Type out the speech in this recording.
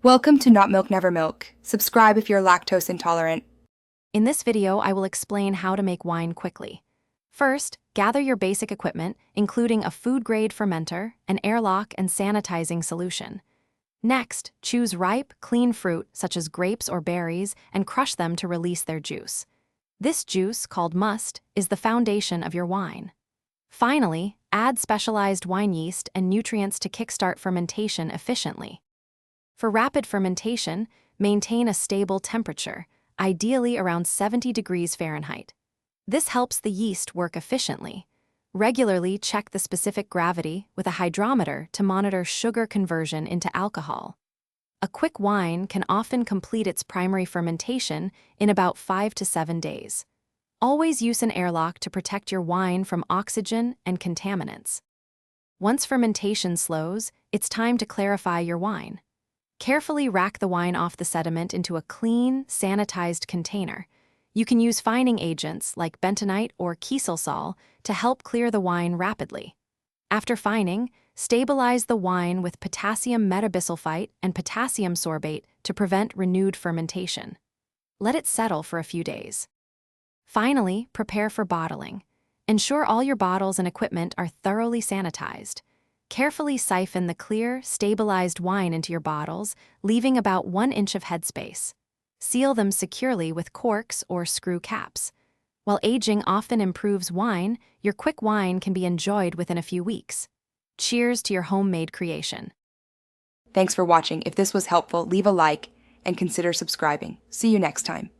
Welcome to Not Milk Never Milk. Subscribe if you're lactose intolerant. In this video, I will explain how to make wine quickly. First, gather your basic equipment, including a food-grade fermenter, an airlock, and sanitizing solution. Next, choose ripe, clean fruit, such as grapes or berries, and crush them to release their juice. This juice, called must, is the foundation of your wine. Finally, add specialized wine yeast and nutrients to kickstart fermentation efficiently. For rapid fermentation, maintain a stable temperature, ideally around 70 degrees Fahrenheit. This helps the yeast work efficiently. Regularly check the specific gravity with a hydrometer to monitor sugar conversion into alcohol. A quick wine can often complete its primary fermentation in about 5 to 7 days. Always use an airlock to protect your wine from oxygen and contaminants. Once fermentation slows, it's time to clarify your wine. Carefully rack the wine off the sediment into a clean, sanitized container. You can use fining agents like bentonite or Kieselsaal to help clear the wine rapidly. After fining, stabilize the wine with potassium metabisulfite and potassium sorbate to prevent renewed fermentation. Let it settle for a few days. Finally, prepare for bottling. Ensure all your bottles and equipment are thoroughly sanitized. Carefully siphon the clear, stabilized wine into your bottles, leaving about 1 inch of headspace. Seal them securely with corks or screw caps. While aging often improves wine, your quick wine can be enjoyed within a few weeks. Cheers to your homemade creation. Thanks for watching. If this was helpful, leave a like and consider subscribing. See you next time.